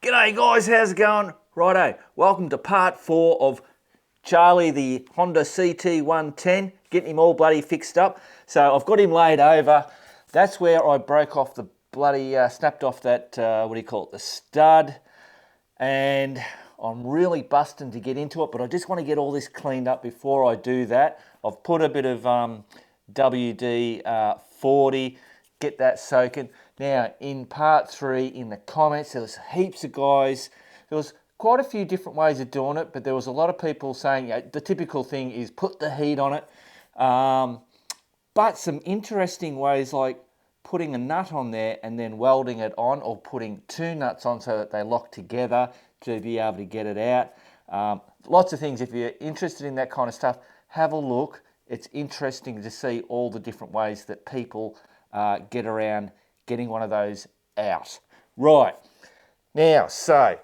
G'day guys, how's it going? Righto, welcome to part 4 of Charlie the Honda CT110, getting him all bloody fixed up. So I've got him laid over. That's where I broke off the bloody, snapped off that, the stud. And I'm really busting to get into it, but I just want to get all this cleaned up before I do that. I've put a bit of WD-40, get that soaking. Now, in part 3, in the comments, there was heaps of guys. There was quite a few different ways of doing it, but there was a lot of people saying the typical thing is put the heat on it. But some interesting ways like putting a nut on there and then welding it on, or putting 2 nuts on so that they lock together to be able to get it out. Lots of things. If you're interested in that kind of stuff, have a look. It's interesting to see all the different ways that people get around getting one of those out. Right, now, so,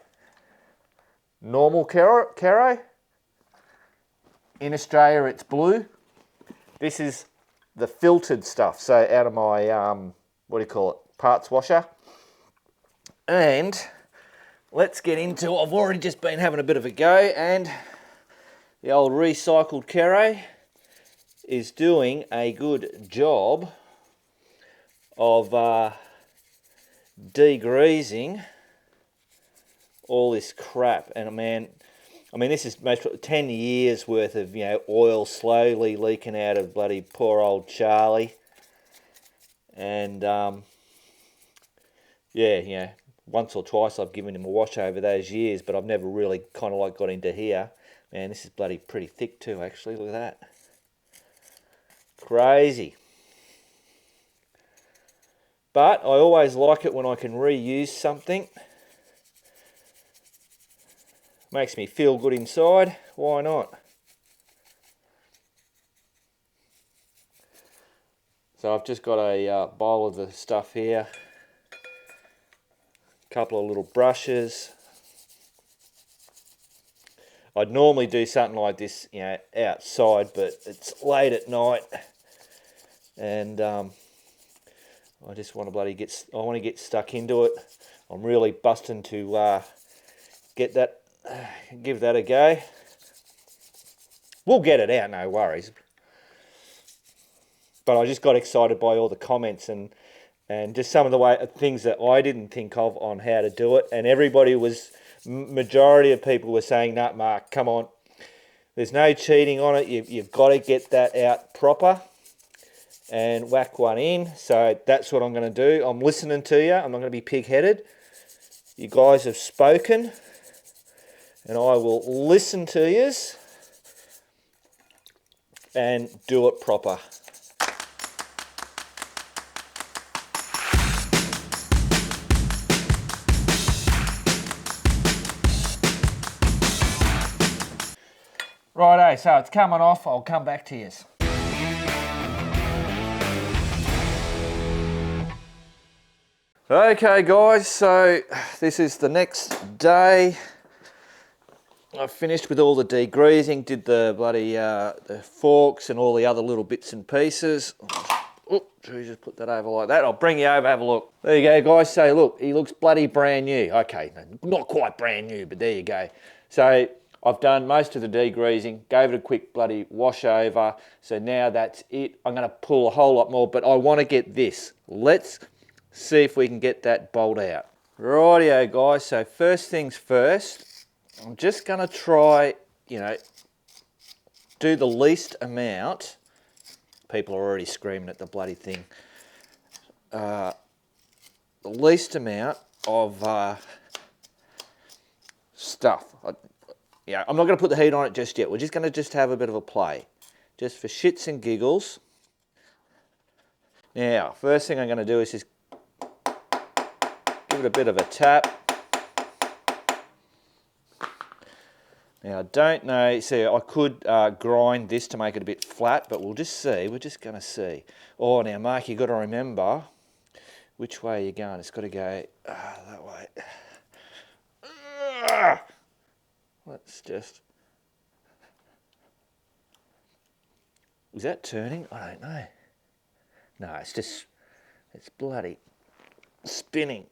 normal caro. In Australia, it's blue. This is the filtered stuff, so out of my, parts washer. And let's get into, I've already just been having a bit of a go, and the old recycled caro is doing a good job of degreasing all this crap. And man, I mean, this is most 10 years worth of, oil slowly leaking out of bloody poor old Charlie. And once or twice I've given him a wash over those years, but I've never really kind of like got into here. Man, this is bloody pretty thick too, actually. Look at that. Crazy. But I always like it when I can reuse something. Makes me feel good inside. Why not? So I've just got a bowl of the stuff here. A couple of little brushes. I'd normally do something like this, outside, but it's late at night. And I just want to get stuck into it. I'm really busting to give that a go. We'll get it out, no worries. But I just got excited by all the comments and just some of the things that I didn't think of on how to do it. And majority of people were saying, "Nah, Mark, come on. There's no cheating on it. You've got to get that out proper and whack one in." So that's what I'm going to do. I'm listening to you. I'm not going to be pig-headed. You guys have spoken, and I will listen to yous and do it proper. Righto, so it's coming off. I'll come back to yous. Okay guys, so this is the next day. I finished with all the degreasing, did the bloody the forks and all the other little bits and pieces. Oh, just put that over like that. I'll bring you over, have a look. There you go guys, so look, he looks bloody brand new. Okay, not quite brand new, but there you go. So I've done most of the degreasing, gave it a quick bloody wash over. So now that's it. I'm gonna pull a whole lot more, but I wanna get this. Let's see if we can get that bolt out. Rightio guys, so first things first, I'm just gonna try, do the least amount. People are already screaming at the bloody thing. The least amount of stuff. I'm not gonna put the heat on it just yet. We're just gonna have a bit of a play, just for shits and giggles. Now, first thing I'm gonna do is just give it a bit of a tap. Now I don't know, see I could grind this to make it a bit flat, but we'll just see, we're just going to see. Oh, now Mark, you've got to remember which way you're going. It's got to go that way. Let's just, is that turning? I don't know. No, it's bloody spinning.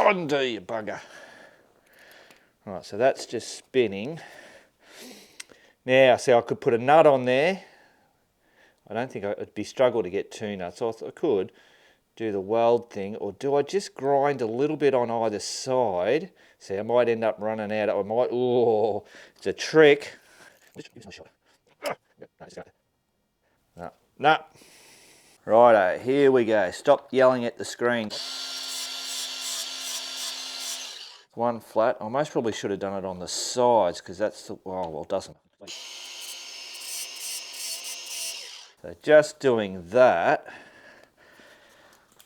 undo you bugger. Right, so that's just spinning. Now, see, I could put a nut on there. I don't think it'd be struggle to get 2 nuts. I could do the weld thing, or do I just grind a little bit on either side? See, I might end up running out. I might, oh, it's a trick. No, no. Righto, here we go. Stop yelling at the screen. One flat. I most probably should have done it on the sides because that's the, oh, well, it doesn't. So just doing that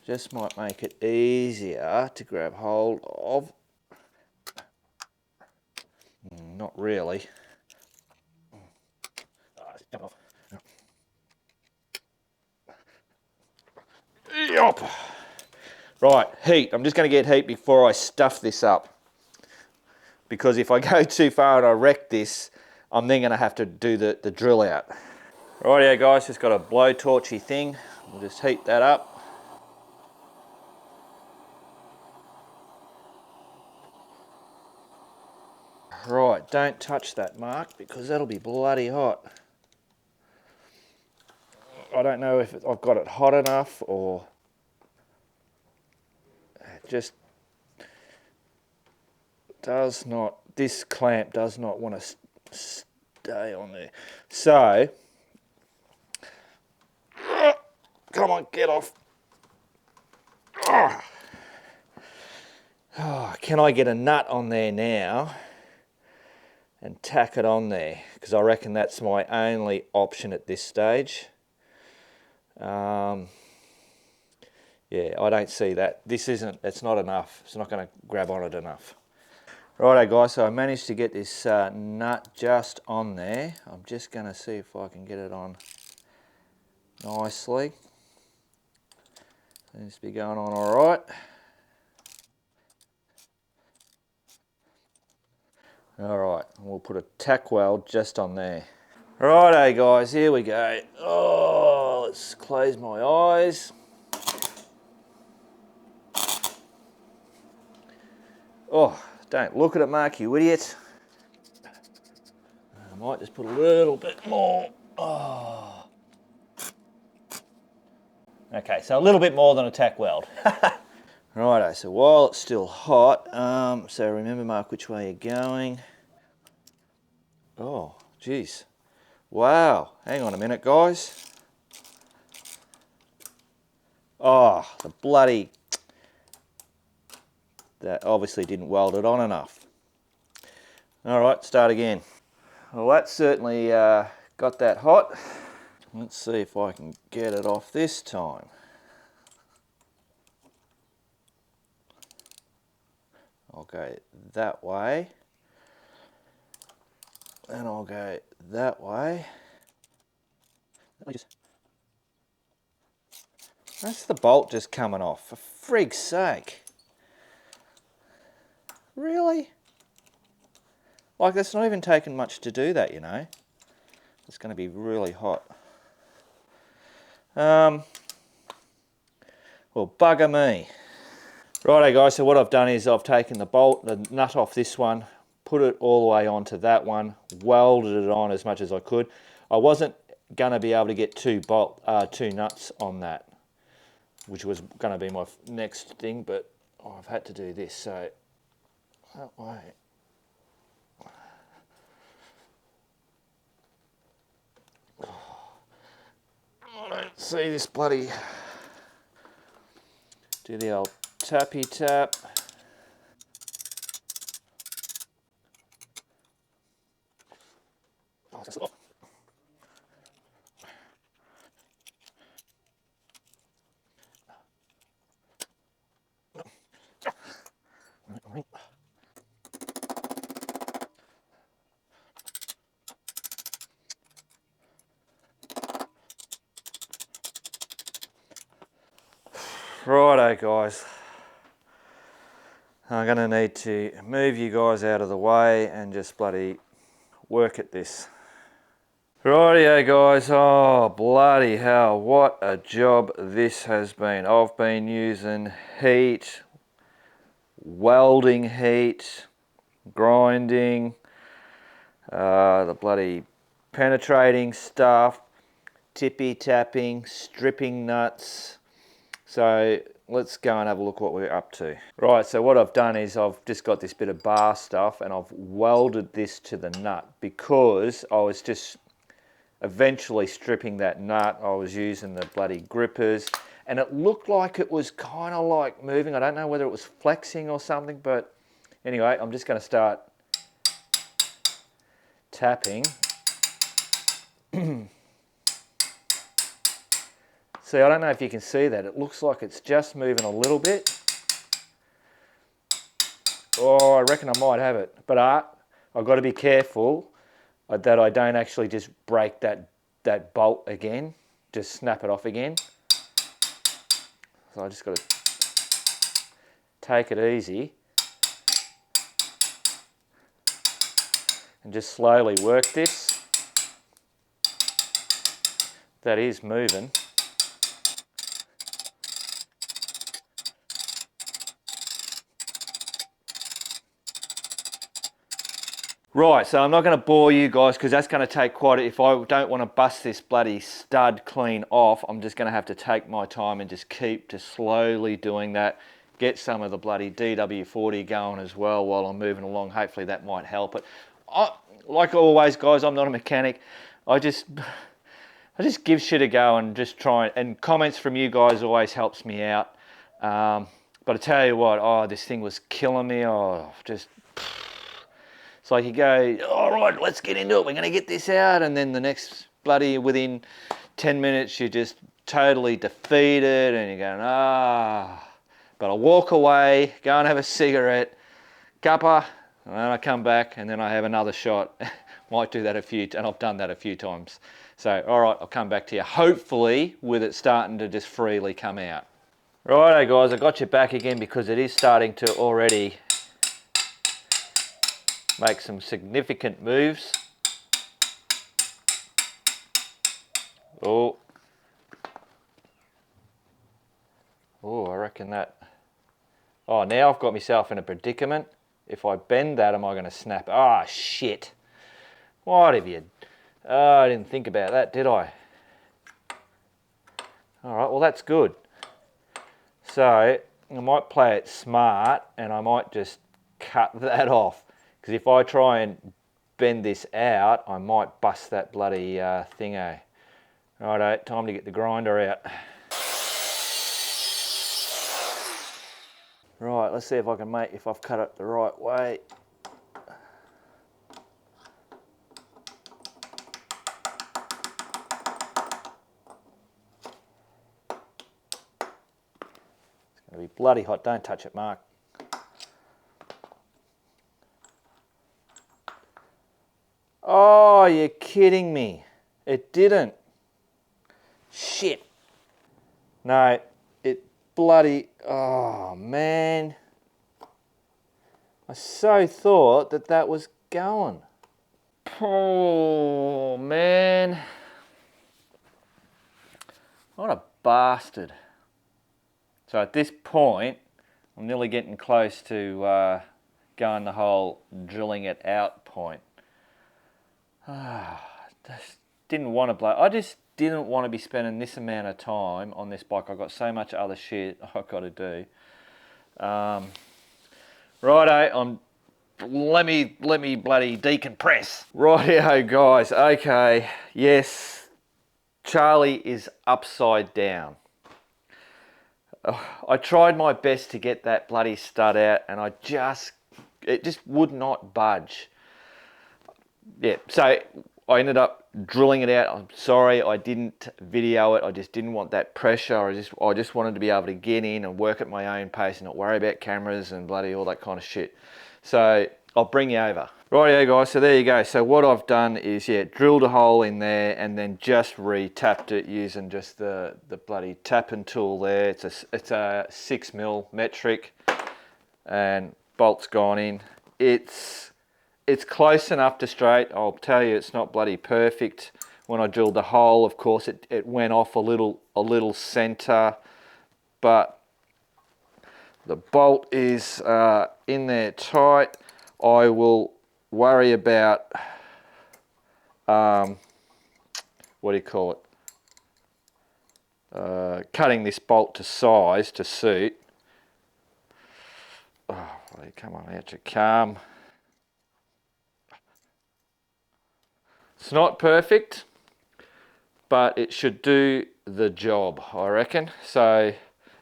just might make it easier to grab hold of. Not really. Yop. Right, heat. I'm just going to get heat before I stuff this up. Because if I go too far and I wreck this, I'm then going to have to do the drill out. Rightio guys, just got a blowtorchy thing. We'll just heat that up. Right, don't touch that, Mark, because that'll be bloody hot. I don't know if I've got it hot enough or it just does not, this clamp does not want to stay on there. So, come on, get off. Oh, can I get a nut on there now and tack it on there? Because I reckon that's my only option at this stage. Yeah, I don't see that. This isn't, it's not enough. It's not going to grab on it enough. Righto guys, so I managed to get this nut just on there. I'm just going to see if I can get it on nicely. Seems to be going on all right. All right, we'll put a tack weld just on there. Righto guys, here we go. Oh, let's close my eyes. Oh, don't look at it, Mark, you idiot. I might just put a little bit more. Oh. Okay, so a little bit more than a tack weld. Righto, so while it's still hot, so remember, Mark, which way you're going. Oh, geez. Wow, hang on a minute, guys. Oh, the bloody... That obviously didn't weld it on enough. All right, start again. Well, that certainly got that hot. Let's see if I can get it off this time. I'll go that way. And I'll go that way. That's the bolt just coming off, for frig's sake. Really? Like, it's not even taken much to do that, you know. It's going to be really hot. Well, bugger me. Righto guys, so what I've done is I've taken the bolt, the nut off this one, put it all the way onto that one, welded it on as much as I could. I wasn't going to be able to get two nuts on that, which was going to be my next thing, but I've had to do this, so that way. I don't see this bloody... Do the old tappy tap. Oh, that's off. Righto guys, I'm going to need to move you guys out of the way and just bloody work at this. Rightio guys, oh bloody hell, what a job this has been. I've been using heat, welding heat, grinding, the bloody penetrating stuff, tippy tapping, stripping nuts. So let's go and have a look what we're up to. Right, so what I've done is I've just got this bit of bar stuff and I've welded this to the nut because I was just eventually stripping that nut. I was using the bloody grippers and it looked like it was kind of like moving. I don't know whether it was flexing or something, but anyway, I'm just going to start tapping. See, I don't know if you can see that. It looks like it's just moving a little bit. Oh, I reckon I might have it. But I've got to be careful that I don't actually just break that bolt again. Just snap it off again. So I just got to take it easy. And just slowly work this. That is moving. Right, so I'm not going to bore you guys because that's going to take quite if I don't want to bust this bloody stud clean off, I'm just going to have to take my time and just keep just slowly doing that. Get some of the bloody DW40 going as well while I'm moving along. Hopefully that might help it. Like always, guys, I'm not a mechanic. I just give shit a go and just try, and comments from you guys always helps me out. But I tell you what, oh, this thing was killing me. Oh, just... It's like you go, all right, let's get into it. We're going to get this out. And then the next bloody, within 10 minutes, you're just totally defeated and you're going, ah. But I walk away, go and have a cigarette, cuppa, and then I come back and then I have another shot. Might do that and I've done that a few times. So, all right, I'll come back to you, hopefully with it starting to just freely come out. Righto, guys, I got you back again because it is starting to already make some significant moves. Oh, I reckon that. Oh, now I've got myself in a predicament. If I bend that, am I going to snap? Ah, shit. What have you... Oh, I didn't think about that, did I? All right, well, that's good. So I might play it smart and I might just cut that off. Because if I try and bend this out, I might bust that bloody thingo. Righto, time to get the grinder out. Right, let's see if I can if I've cut it the right way. It's going to be bloody hot. Don't touch it, Mark. Oh, you're kidding me. It didn't. Shit. No, it bloody... Oh, man. I so thought that was going. Oh, man. What a bastard. So at this point, I'm nearly getting close to going the whole drilling it out point. Just didn't want to blow. I just didn't want to be spending this amount of time on this bike. I've got so much other shit I've got to do. Righto, let me bloody decompress. Righto, guys. Okay, yes, Charlie is upside down. I tried my best to get that bloody stud out, and it just would not budge. Yeah, so I ended up drilling it out. I'm sorry I didn't video it. I just didn't want that pressure. I just wanted to be able to get in and work at my own pace and not worry about cameras and bloody all that kind of shit. So I'll bring you over. Rightio, guys, so there you go. So what I've done is, yeah, drilled a hole in there and then just re-tapped it using just the bloody tapping tool there. It's a 6mm metric and bolt's gone in. It's close enough to straight. I'll tell you, it's not bloody perfect. When I drilled the hole, of course, it went off a little center, but the bolt is in there tight. I will worry about, what do you call it? Cutting this bolt to size to suit. Oh, come on out, you calm. It's not perfect, but it should do the job, I reckon. So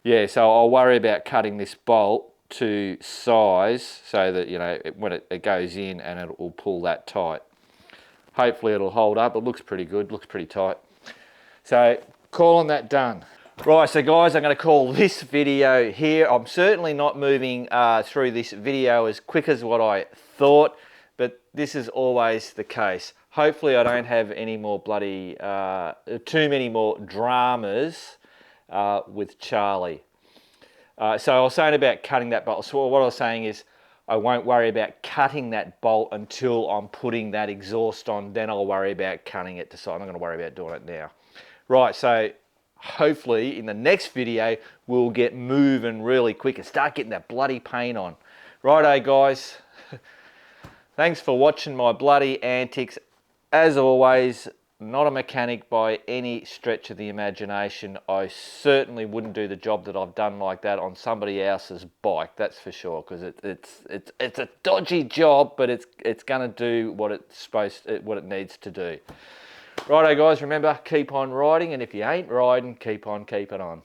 yeah, so I'll worry about cutting this bolt to size so that, you know, when it goes in and it will pull that tight. Hopefully it'll hold up. It looks pretty good, looks pretty tight. So calling that done. Right, so guys, I'm going to call this video here. I'm certainly not moving through this video as quick as what I thought, but this is always the case. Hopefully I don't have any more bloody, too many more dramas with Charlie. So I was saying about cutting that bolt. So what I was saying is I won't worry about cutting that bolt until I'm putting that exhaust on. Then I'll worry about cutting it to size. I'm not going to worry about doing it now. Right, so hopefully in the next video we'll get moving really quick and start getting that bloody paint on. Righto guys, thanks for watching my bloody antics. As always, not a mechanic by any stretch of the imagination. I certainly wouldn't do the job that I've done like that on somebody else's bike, that's for sure, because it's a dodgy job, but it's going to do what it needs to do. Righto guys, remember, keep on riding, and if you ain't riding, keep on keeping on.